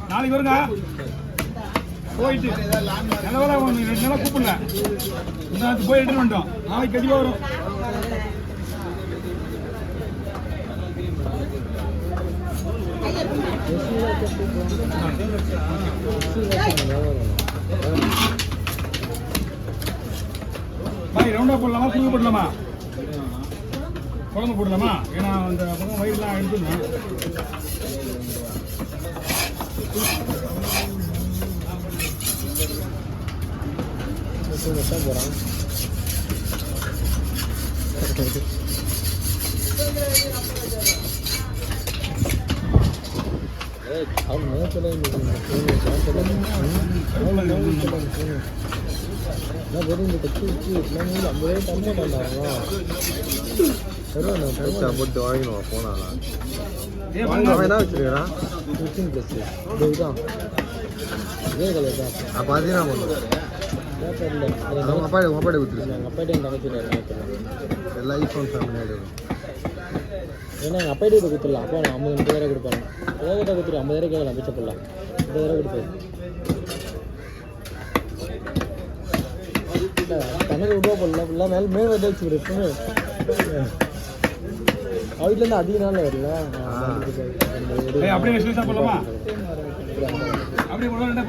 நாளைக்கு வருங்க போயிட்டு நிலவர 2 நாளாக கூப்பிடல இன்னும் போய் ரிட்டர்ன் பண்ணிட்டோம் நாளைக்கு கண்டிப்பாக வரும் பாய் ரவுண்டா போடலாமா குழுவு போடலாமா குழம்பு போடலாமா ஏன்னா அந்த பக்கம் வயிறுலாம் எடுத்துடணும் போகிறான் அவன் நேரத்தில் வெறும் இந்த கட்சி வச்சு 50 தண்ணி பண்ணாங்க போட்டு வாங்கிடுவான் போனாங்க என்ன வச்சுருக்கிறான் 15+ இதுதான் இதே கலர் தான் அப்போ அதுதான் பண்ணுவோம் தெரியல அவங்க அப்பாடி கொடுத்துருச்சு எங்கள் அப்பாட்டி என் தங்கச்சி எல்லா ஐஃபோன் ஃபேமிலி ஆகிடும் ஏன்னா எங்கள் அப்பாட்டி கிட்ட கொடுத்துடலாம் அப்போ நான் 50,000 கொடுப்பாங்க ஏகிட்ட கொடுத்துரு 50,000 கேட்கலாம் பிச்சை போடலாம் 50,000 கொடுப்பேன் கணக்கு ரூபா போடல ஃபுல்லாக மேல் வந்து வச்சுக்கிறேன் வீட்டிலேருந்து அதிக நாள் வரல அப்படியே சாப்பிடலாமா அப்படியே என்ன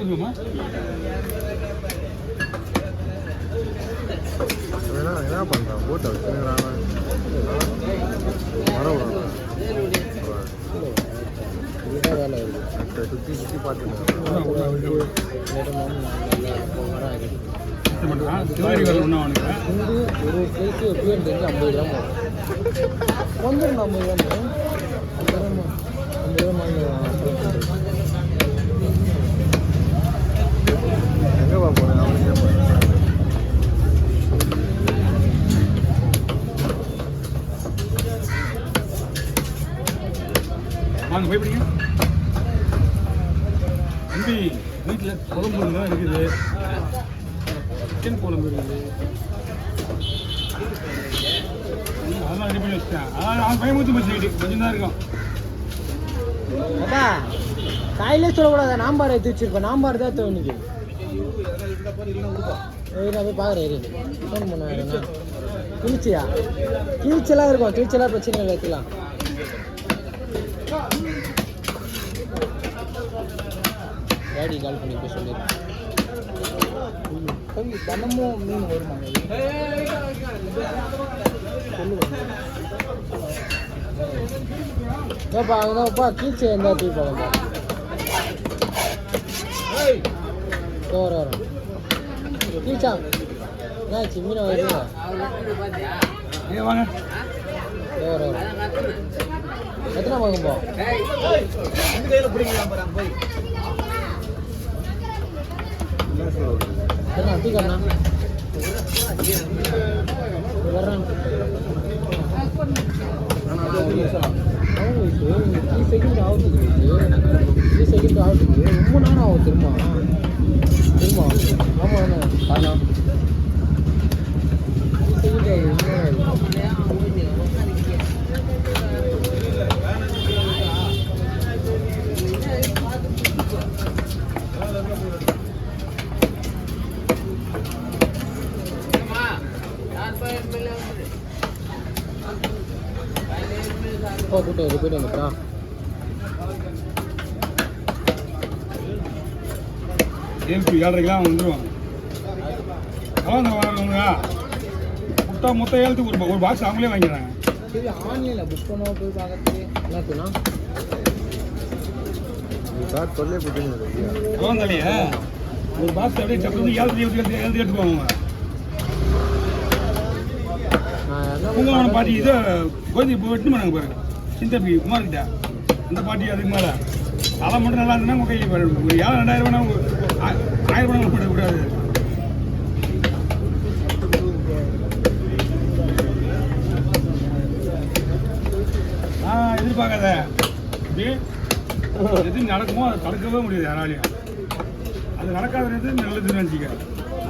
பண்ணுறான் போட்டை வச்சுக்கிறான் வேலை இருக்குது சுற்றி பார்த்து ஒரு பிளேஸு எப்படியும் தெரிஞ்சு 50 கிராம் வந்துடும் 50 கிராம் 50 கிராம் எங்கே போகிறேன் அவனுக்கு வாங்க போய்பிடிங்க தம்பி வீட்டில் குழம்பு தான் இருக்குது சிக்கன் குழம்பு இருக்குது அதெல்லாம் ரெடி பண்ணி வச்சுட்டேன் அதான் பயமுத்து பஸ் நைட்டு கொஞ்சம் தான் இருக்கும் அப்பா காயிலே சொல்லக்கூடாது நாம்பார் எடுத்து வச்சிருப்பேன் நாம்பார் தான் தோணுது நான் போய் பார்க்குறேன் ஃபோன் பண்ண கிழிச்சியா கிழிச்செல்லாம் இருக்கும் கிழிச்செல்லாம் பிரச்சனை இல்லை எடுத்துக்கலாம் டேடி கால் பண்ணி போய் சொல்லிடுறேன் தினமும் மீன் வருமாங்க ஏப்பா அங்கதான்ப்பா கீழ்ச்சி இருந்தா தூக்கி போகப்பா வரோம் கீழ்ச்சா என்னாச்சு மீனை வருது வாங்க வரோம் எத்தனை வாங்குப்பா தூக்கண்ணா வர்றேன் 3 செகண்ட் ஆகுது 3 செகண்ட் ஆகுது ரொம்ப நேரம் ஆகும் திரும்ப ஆமாம் காரணம் 3 செகண்ட் ஆகுது கூட்டம் போயிட்டு வந்துட்டா ஏழ்பி 7:30 வந்துடுவாங்க வாங்க முட்டா மொத்தம் ஏழுத்துக்கு ஒரு பாக்ஸ் அவங்களே வாங்கிடுறாங்க சரி ஆன்லைனில் புக் பண்ண போய் பார்க்கறதுக்கு என்னத்துனா சொல்லி போட்டுங்க ஒரு பாக்ஸ் அப்படியே சப்பி 7 எடுத்துக்குவாங்க கும்பகோணம் பாட்டி இது கோதி இப்போ வெட்டு பண்ணாங்க பாருங்க சிந்தப்பி குமார்கிட்ட அந்த பாட்டி அதுக்கு மேலே அதை மட்டும் நல்லா இருந்ததுன்னா உங்கள் கையில் ஒரு 2,000 ரூபாய் 1000 ரூபாய் போடக்கூடாது எதிர்பார்க்காத எது நடக்குமோ அதை தடுக்கவே முடியாது யாராலையும் அது நடக்காதது நல்லதுன்னு நினச்சிக்க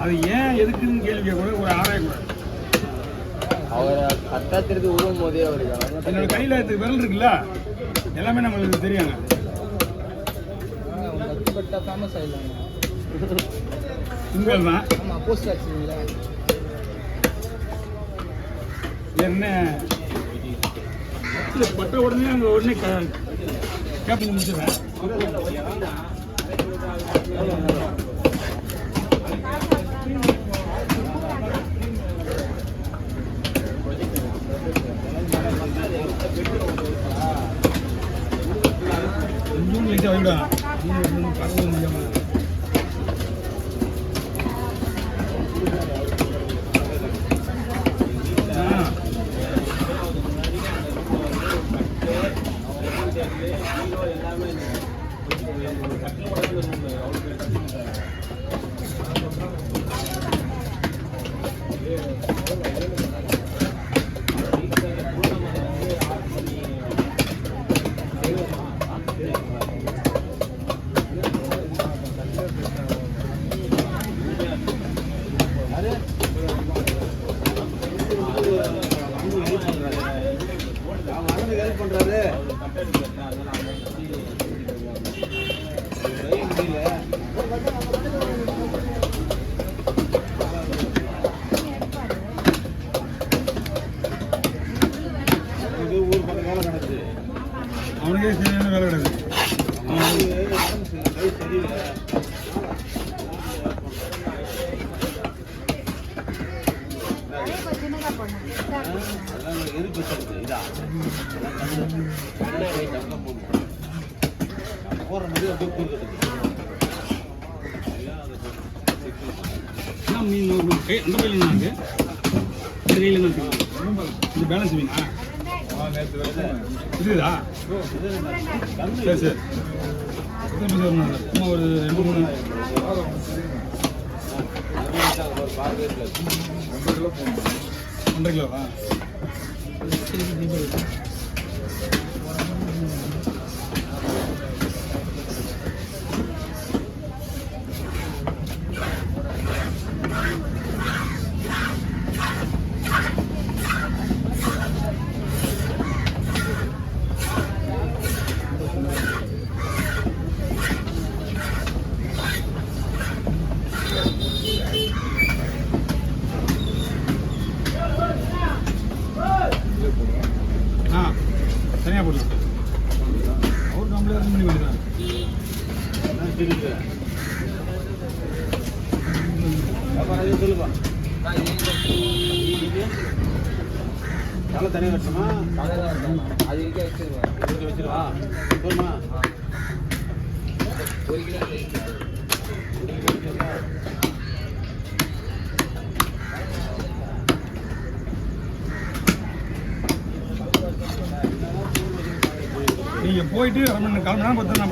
அது ஏன் எதுக்குன்னு கேள்வி கேட்கக்கூடாது ஒரு ஆராயக்கூடாது அவரை கட்டாத்திற்கு உருவும் போதே அவருக்கு என்னோட கையில் விரல் இருக்குல்ல எல்லாமே நம்மளுக்கு தெரியுங்க. ஃபேமஸ் ஆயிடலாம். உங்கள் தான் ஆமாம், போஸ்ட் ஆச்சுங்களா என்ன பட்ட உடனே அங்கே உடனே கேப்பிங் முடிச்சிடுறேன். கொஞ்சம் லைட்டாக வைவிடும் பார்க்க முடியாமல். அவனுக்கே சரியான வேலை கிடையாது. மீன் அந்த கையில் என்ன இருக்கு? இந்த கையில் என்ன இருக்கு? இந்த பேலன்ஸ் மீனா இதுதா? சரி சரி, சும்மா ஒரு 2-3 1.5 கிலோவா? தனியாக போடலாம். அவர் நம்மளே 2 மணி வேணும். சொல்லுப்பா, தலை தனியாக வச்சோமா? அது வச்சிருவா சொல்லுமா? 1 கிலோ நீங்கள் போயிட்டு 1/2 மணி நேரம் 1/4 மணி நேரம் பார்த்தா